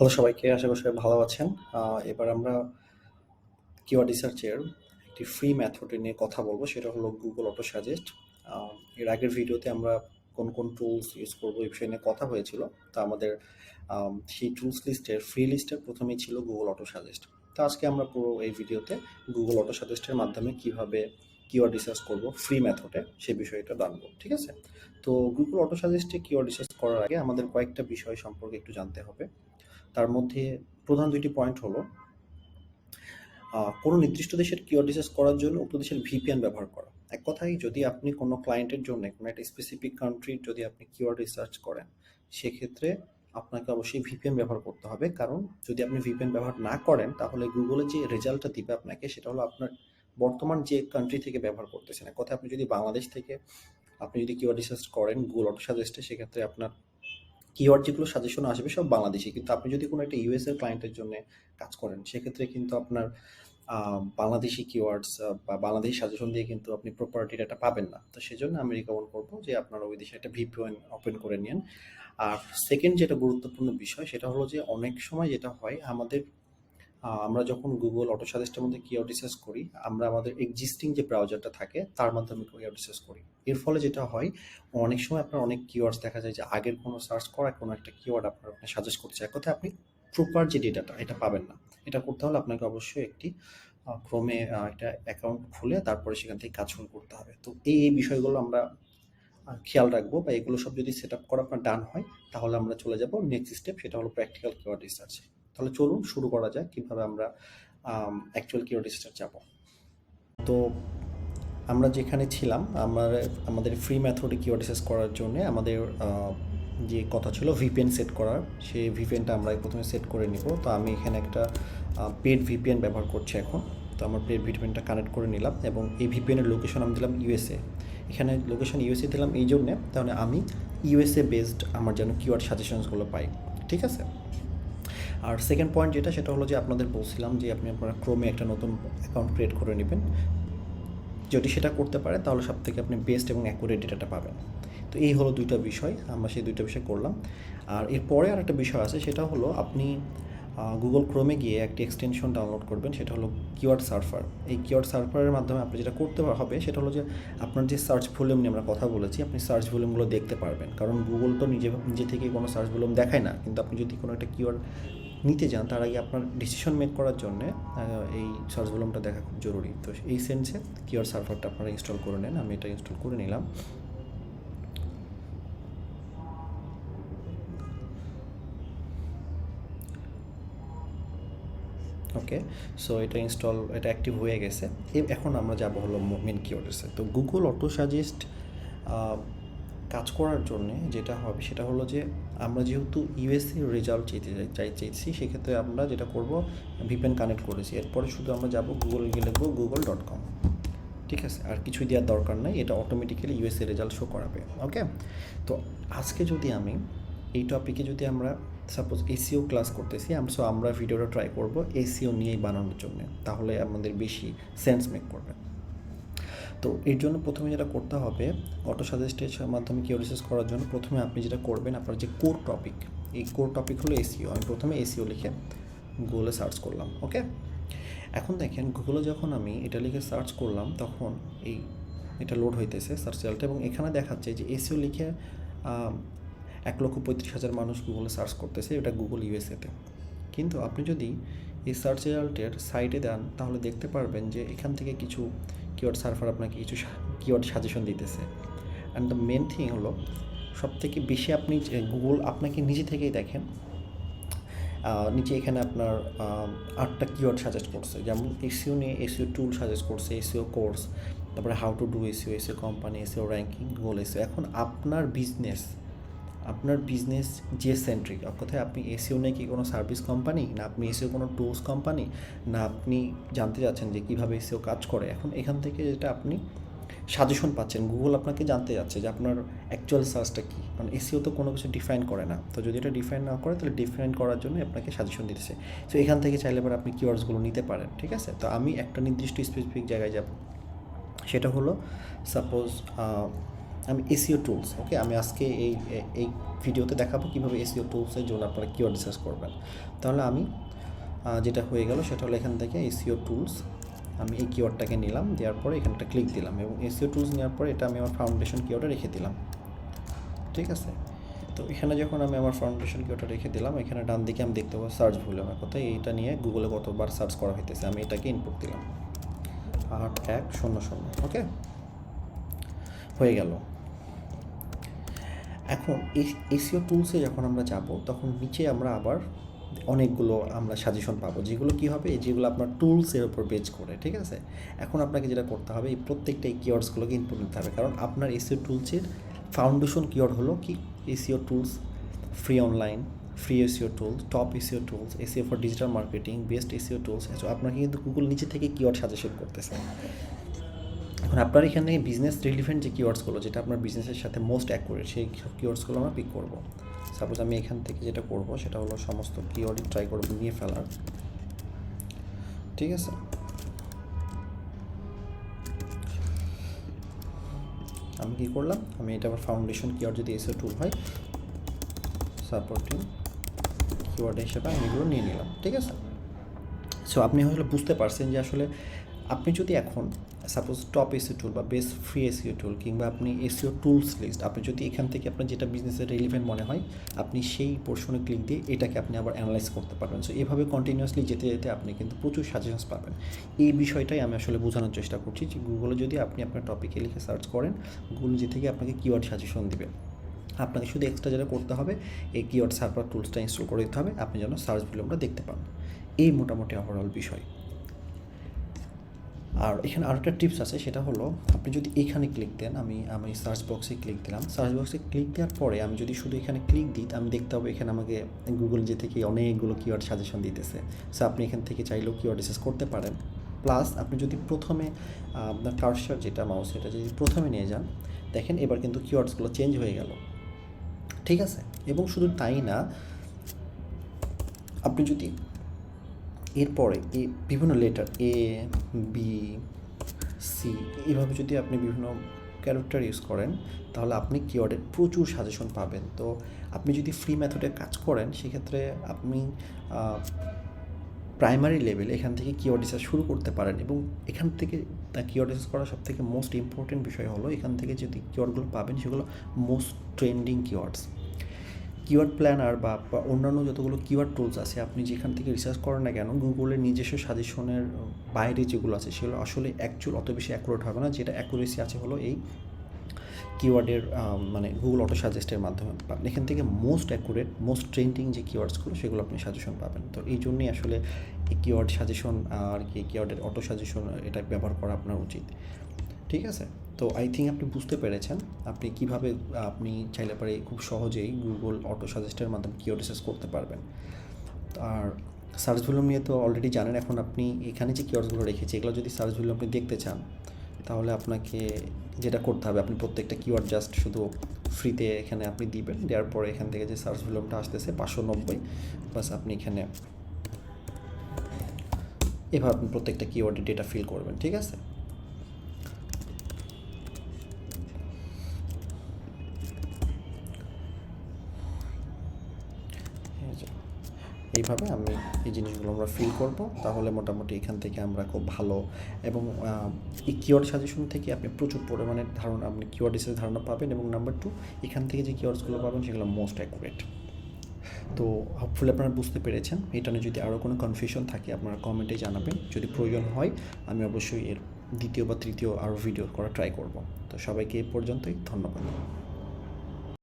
Hello সবাইকে, আশা করি সবাই ভালো আছেন। এবার আমরা কিওয়ার্ড রিসার্চের একটি ফ্রি মেথড নিয়ে কথা বলবো, সেটা হলো গুগল অটো সাজেস্ট। এর আগের ভিডিওতে আমরা কোন কোন টুলস ইউজ করবো এই বিষয় নিয়ে কথা হয়েছিল। তো আমাদের সেই টুলস লিস্টের ফ্রি লিস্টের প্রথমেই ছিল গুগল অটো সাজেস্ট। তো আজকে আমরা পুরো এই ভিডিওতে গুগল অটো সাজেস্টের মাধ্যমে কিভাবে কিওয়ার্ড রিসার্চ করব ফ্রি মেথডে সে বিষয়টা জানবো, ঠিক আছে? তো গুগল অটো সাজেস্টে কিওয়ার্ড রিসার্চ করার আগে আমাদের কয়েকটা বিষয় সম্পর্কে একটু জানতে হবে। তার মধ্যে প্রধান দুইটি পয়েন্ট হলো কোনো নির্দিষ্ট দেশের কিওয়ার্ড রিসার্চ করার জন্য উক্ত দেশের ভিপিএন ব্যবহার করা। এক কথায় যদি আপনি কোনো ক্লায়েন্টের জন্য কোনো একটা স্পেসিফিক কান্ট্রির যদি আপনি কিওয়ার্ড রিসার্চ করেন, সেক্ষেত্রে আপনাকে অবশ্যই ভিপিএন ব্যবহার করতে হবে। কারণ যদি আপনি ভিপিএন ব্যবহার না করেন, তাহলে গুগলে যে রেজাল্টটা দিবে আপনাকে, সেটা হলো আপনার বর্তমান যে কান্ট্রি থেকে ব্যবহার করতেছেন। এক কথায় আপনি যদি বাংলাদেশ থেকে আপনি যদি কিওয়ার্ড রিসার্চ করেন গুগল অটো সাজেস্টে, সেক্ষেত্রে আপনার কিওয়ার্ড যেগুলো সাজেশন আসবে সব বাংলাদেশি। কিন্তু আপনি যদি কোনো একটা ইউএস এর ক্লায়েন্টের জন্য কাজ করেন, সেক্ষেত্রে কিন্তু আপনার বাংলাদেশি কিওয়ার্ডস বা বাংলাদেশি সাজেশন দিয়ে কিন্তু আপনি প্রপার্টি ডাটা পাবেন না। তো সেজন্য আমি রিকমেন্ড করবো যে আপনারা ওই দেশে একটা ভিপিএন ওপেন করে নিন। আর সেকেন্ড যেটা গুরুত্বপূর্ণ বিষয়, সেটা হলো যে অনেক সময় যেটা হয় আমাদের আমরা যখন গুগল অটো সাজেস্টের মধ্যে কিওয়ার্ড রিসার্চ করি, আমরা আমাদের এক্সিস্টিং যে ব্রাউজারটা থাকে তার মাধ্যমে কিওয়ার্ড রিসার্চ করি। এর ফলে যেটা হয়, অনেক সময় আপনার অনেক কিওয়ার্ডস দেখা যায় যে আগের কোনো সার্চ করা কোনো একটা কিওয়ার্ড আপনার সাজেস্ট করছে, এক কথায় আপনি প্রপার যে ডেটাটা এটা পাবেন না। এটা করতে হলে আপনাকে অবশ্যই একটি ক্রোমে একটা অ্যাকাউন্ট খুলে তারপরে সেখান থেকে কাজ শুরু করতে হবে। তো এই বিষয়গুলো আমরা খেয়াল রাখবো, বা এগুলো সব যদি সেট আপ করা আপনার ডান হয়, তাহলে আমরা চলে যাব নেক্সট স্টেপ, সেটা হলো প্র্যাকটিক্যাল কিওয়ার্ড রিসার্চ। তাহলে চলুন শুরু করা যাক কিভাবে আমরা অ্যাকচুয়াল কিওয়ার্ড রিসার্চ যাব। তো আমরা যেখানে ছিলাম, আমাদের ফ্রি মেথডে কিওয়ার্ড রিসার্চ করার জন্য আমাদের যে কথা ছিল ভিপিএন সেট করার, সেই ভিপিএনটা আমরা প্রথমে সেট করে নিব। তো আমি এখানে একটা পেড ভিপিএন ব্যবহার করছি এখন। তো আমার পেড ভিপিএনটা কানেক্ট করে নিলাম এবং এই ভিপিএনের লোকেশন আমি দিলাম ইউএসএ। এখানে লোকেশন ইউএসএ দিলাম এই জন্যে, তাহলে আমি ইউএসএ বেসড আমার যেন কিওয়ার্ড সাজেশনসগুলো পাই, ঠিক আছে? আর সেকেন্ড পয়েন্ট যেটা, সেটা হলো যে আপনাদের বলছিলাম যে আপনি আপনার ক্রোমে একটা নতুন অ্যাকাউন্ট ক্রিয়েট করে নেবেন। যদি সেটা করতে পারে তাহলে সব থেকে আপনি বেস্ট এবং অ্যাকুরেট ডেটাটা পাবেন। তো এই হলো দুইটা বিষয়, আমরা সেই দুইটা বিষয় করলাম। আর এরপরে আর একটা বিষয় আছে, সেটা হলো আপনি গুগল ক্রোমে গিয়ে একটি এক্সটেনশন ডাউনলোড করবেন, সেটা হলো কিওয়ার্ড সার্ফার। এই কিওয়ার্ড সার্ফারের মাধ্যমে আপনি যেটা করতে হবে সেটা হলো যে আপনার যে সার্চ ভলিউম নিয়ে আমরা কথা বলেছি, আপনি সার্চ ভলিউমগুলো দেখতে পারবেন। কারণ গুগল তো নিজে থেকে কোনো সার্চ ভলিউম দেখায় না, কিন্তু আপনি যদি কোনো একটা কিওয়ার্ড নিতে যান, তার আগে আপনার ডিসিশন মেক করার জন্য এই সার্চ ভলিউমটা দেখা খুব জরুরি। তো এই সেন্সে কিওয়ার্ড সার্ভারটা আপনারা ইনস্টল করে নেন। আমি এটা ইনস্টল করে নিলাম। ওকে, সো এটা অ্যাক্টিভ হয়ে গেছে। এখন আমরা যাব হলো মেন কিওয়ার্ডসে। তো গুগল অটো সাজেস্ট কাজ করার জন্যে যেটা হবে সেটা হলো যে আমরা যেহেতু ইউএসএ রেজাল্ট চাইছি, সেক্ষেত্রে আমরা যেটা করব, ভিপিএন কানেক্ট করেছি, এরপরে শুধু আমরা যাব গুগল গিয়ে লিখবো google.com, ঠিক আছে? আর কিছুই দেওয়ার দরকার নাই, এটা অটোমেটিক্যালি ইউএসএ রেজাল্ট শো করাবে। ওকে, তো আজকে যদি আমি এই টপিকে যদি আমরা সাপোজ এসিও ক্লাস করতেছি, আমরা ভিডিওটা ট্রাই করব এসিও নিয়েই বানানোর জন্য, তাহলে আমাদের বেশি সেন্স মেক করবে। তো এর জন্য প্রথমে যেটা করতে হবে, অটো সাজেস্টের মাধ্যমে কিওয়ার্ড রিসার্চ করার জন্য প্রথমে আপনি যেটা করবেন, আপনার যে কোর টপিক, এই কোর টপিক হলো এসিও। আমি প্রথমে এসিও লিখে গুগলে সার্চ করলাম। ওকে, এখন দেখেন গুগলে যখন আমি এটা লিখে সার্চ করলাম, তখন এটা লোড হইতেছে সার্চ রেজাল্টটা, এবং এখানে দেখাচ্ছে যে এসিও লিখে 1,35,000 মানুষ গুগলে সার্চ করতেছে, এটা গুগল ইউএসএতে। কিন্তু আপনি যদি এই সার্চ রেজাল্টের সাইটে দেন, তাহলে দেখতে পারবেন যে এখান থেকে কিছু কিওয়ার্ড সার্ভার আপনাকে কিছু কিওয়ার্ড সাজেশন দিতেছে। অ্যান্ড দ্য মেন থিং হলো, সবথেকে বেশি আপনি গুগল আপনাকে নিজে থেকেই দেখেন, নিচে এখানে আপনার 8টা কিওয়ার্ড সাজেস্ট করছে, যেমন এসিও নিয়ে এসিও টুল সাজেস্ট করছে, এসিও কোর্স, তারপরে how to do SEO, SEO company, SEO ranking, Google SEO. এখন আপনার বিজনেস যে সেন্ট্রিক, কোথায় আপনি এসিও নিয়ে কি কোনো সার্ভিস কোম্পানি, না আপনি এসিও কোনো টুলস কোম্পানি, না আপনি জানতে চাচ্ছেন যে কীভাবে এসিও কাজ করে, এখন এখান থেকে যেটা আপনি সাজেশন পাচ্ছেন, গুগল আপনাকে জানতে যাচ্ছে যে আপনার অ্যাকচুয়াল সার্চটা কী। কারণ এসিও তো কোনো কিছু ডিফাইন করে না, তো যদি এটা ডিফাইন না করে, তাহলে ডিফাইন করার জন্য আপনাকে সাজেশন দিতেছে। সো এখান থেকে চাইলে এবার আপনি কিওয়ার্ডসগুলো নিতে পারেন, ঠিক আছে? তো আমি একটা নির্দিষ্ট স্পেসিফিক জায়গায় যাব, সেটা হলো সাপোজ আমি এসইও টুলস, ওকে, আমি আজকে এই ভিডিওতে দেখাবো কীভাবে এসইও টুলসের জন্য আপনারা কিওয়ার্ড রিসার্চ করবেন। তাহলে আমি যেটা হয়ে গেল সেটা হলো এখান থেকে এসইও টুলস, আমি এই কিওয়ার্ডটাকে নিলাম, দেওয়ার পরে এখানে একটা ক্লিক দিলাম এবং এসইও টুলস নেওয়ার পরে এটা আমি আমার ফাউন্ডেশন কিওয়ার্ডে রেখে দিলাম। ঠিক আছে, তো এখানে যখন আমি আমার ফাউন্ডেশন কিওয়ার্ডটা রেখে দিলাম, এখানে ডান দিকে আমি দেখতে পাবো সার্চ ভুল আমার কথা, এইটা নিয়ে গুগলে কতবার সার্চ করা হইতেছে, আমি এটাকে ইনপুট দিলাম 8100, ওকে, হয়ে গেল। এখন এসইও টুলসে যখন আমরা যাব তখন নিচে আমরা আবার অনেকগুলো আমরা সাজেশন পাবো, যেগুলো কী হবে, যেগুলো আপনার টুলসের উপর বেজ করে। ঠিক আছে, এখন আপনাকে যেটা করতে হবে এই প্রত্যেকটা এই কিওয়ার্ডসগুলোকে ইনপুট নিতে হবে, কারণ আপনার এসইও টুলসের ফাউন্ডেশন কিওয়ার্ড হলো কি SEO tools, free online, free SEO tools, top SEO tools, SEO for digital marketing, best SEO tools. আপনাকে কিন্তু গুগল নিচে থেকে কিওয়ার্ড সাজেশন করতেছে। এখন আপনার এখানে বিজনেস রিলিভেন্ট যে কিওয়ার্ডসগুলো, যেটা আপনার বিজনেসের সাথে মোস্ট অ্যাকুরেট, সেই কিওয়ার্ডসগুলো আমরা পিক করব। সাপোজ আমি এখান থেকে যেটা করব সেটা হলো সমস্ত কিওয়ার্ডই ট্রাই করব নিয়ে ফেলার। ঠিক আছে, আমি কী করলাম, আমি এটা আমার ফাউন্ডেশন কিওয়ার্ড যদি এসইও টুল হয়, সাপোর্টিং কিওয়ার্ড হিসেবে আমি এগুলো নিয়ে নিলাম। ঠিক আছে, সো আপনি হয়তো বুঝতে পারছেন যে আসলে আপনি যদি এখন সাপোজ টপ এসইও টুল বা বেস্ট ফ্রি এসইও টুল কিংবা আপনি এসইও টুলস লিস্ট, আপনি যদি এখান থেকে আপনার যেটা বিজনেসের রিলেভেন্ট মনে হয় আপনি সেই পোর্শনে ক্লিক দিয়ে এটাকে আপনি আবার অ্যানালাইজ করতে পারবেন। সো এভাবে কন্টিনিউয়াসলি যেতে যেতে আপনি কিন্তু প্রচুর সাজেশনস পাবেন। এই বিষয়টাই আমি আসলে বোঝানোর চেষ্টা করছি যে গুগলে যদি আপনি আপনার টপিকে লিখে সার্চ করেন, গুগল যে থেকে আপনাকে কিওয়ার্ড সাজেশন দেবে। আপনাকে শুধু এক্সট্রা যেটা করতে হবে এই কিওয়ার্ড সার্ভার টুলসটা ইনস্টল করে দিতে হবে, আপনি যেন সার্চ ভলিউমটা দেখতে পান। এই মোটামুটি ওভারঅল বিষয়। আর এখানে আরেকটা টিপস আছে, সেটা হলো আপনি যদি এইখানে ক্লিক দেন, আমি সার্চ বক্সে ক্লিক দিলাম, সার্চ বক্সে ক্লিক দেওয়ার পরে আমি যদি শুধু এখানে ক্লিক দিই, আমি দেখতে হবে এখানে আমাকে গুগল যে থেকে অনেকগুলো কিওয়ার্ড সাজেশন দিতেছে। সো আপনি এখান থেকে চাইলেও কিওয়ার্ড রিসার্চ করতে পারেন। প্লাস আপনি যদি প্রথমে আপনার কার্সার যেটা মাউস, এটা যদি প্রথমে নিয়ে যান, দেখেন এবার কিন্তু কিওয়ার্ডসগুলো চেঞ্জ হয়ে গেল। ঠিক আছে, এবং শুধু তাই না, আপনি যদি এরপরে বিভিন্ন লেটার এ, বি, সি, এইভাবে যদি আপনি বিভিন্ন ক্যারেক্টার ইউজ করেন তাহলে আপনি কিওয়ার্ডের প্রচুর সাজেশন পাবেন। তো আপনি যদি ফ্রি মেথডে কাজ করেন সেক্ষেত্রে আপনি প্রাইমারি লেভেলে এখান থেকে কিওয়ার্ড রিসার্চ শুরু করতে পারেন, এবং এখান থেকে কিওয়ার্ড রিসার্চ করার সব থেকে মোস্ট ইম্পর্টেন্ট বিষয় হলো এখান থেকে যদি কিওয়ার্ডগুলো পাবেন সেগুলো most trending keywords. Keyword planner বা অন্যান্য যতগুলো কিওয়ার্ড টুলস আছে, আপনি যেখান থেকে রিসার্চ করেন না কেন, গুগলের নিজস্ব সাজেশনের বাইরে যেগুলো আছে সেগুলো আসলে অ্যাকচুয়াল অত বেশি অ্যাকুরেট হবে না। যেটা অ্যাকুরেসি আছে হলো এই কিওয়ার্ডের মানে গুগল অটো সাজেস্টের মাধ্যমে পাবেন। এখান থেকে মোস্ট অ্যাকুরেট, মোস্ট ট্রেন্ডিং যে কিওয়ার্ডসগুলো সেগুলো আপনি সাজেশন পাবেন। তো এই জন্যই আসলে এই কিওয়ার্ড সাজেশন আর কি কিওয়ার্ডের অটো সাজেশন এটা ব্যবহার করা আপনার উচিত। ঠিক আছে, তো আই থিঙ্ক আপনি বুঝতে পেরেছেন আপনি কীভাবে আপনি চাইলে পারে খুব সহজেই গুগল অটো সাজেস্টের মাধ্যমে কিওয়ার্ড রিসার্চ করতে পারবেন। আর সার্চ ভলিউম নিয়ে তো অলরেডি জানেন। এখন আপনি এখানে যে কিওয়ার্ডসগুলো রেখেছি এগুলো যদি সার্চ ভলিউম আপনি দেখতে চান তাহলে আপনাকে যেটা করতে হবে, আপনি প্রত্যেকটা কিওয়ার্ড জাস্ট শুধু ফ্রিতে এখানে আপনি দিবেন, দেওয়ার পরে এখান থেকে যে সার্চ ভলিউমটা আসতেছে 590, বাস আপনি এখানে এভাবে আপনি প্রত্যেকটা কিওয়ার্ডের ডেটা ফিল করবেন। ঠিক আছে, এইভাবে আমি এই জিনিসগুলো আমরা ফিল করব, তাহলে মোটামুটি এখান থেকে আমরা খুব ভালো এবং এই কিওয়ার্ড সাজেশন থেকে আপনি প্রচুর পরিমাণে ধারণা, আপনি কিওয়ার্ড রিসার্চ ধারণা পাবেন, এবং নাম্বার 2 এখান থেকে যে কিওয়ার্ডসগুলো পাবেন সেগুলো মোস্ট অ্যাকুরেট। তো হোপফুলি আপনারা বুঝতে পেরেছেন। এটা নিয়ে যদি আরও কোনো কনফিউশন থাকে আপনারা কমেন্টে জানাবেন, যদি প্রয়োজন হয় আমি অবশ্যই এর দ্বিতীয় বা তৃতীয় আরও ভিডিও করা ট্রাই করব। তো সবাইকে এ পর্যন্তই, ধন্যবাদ।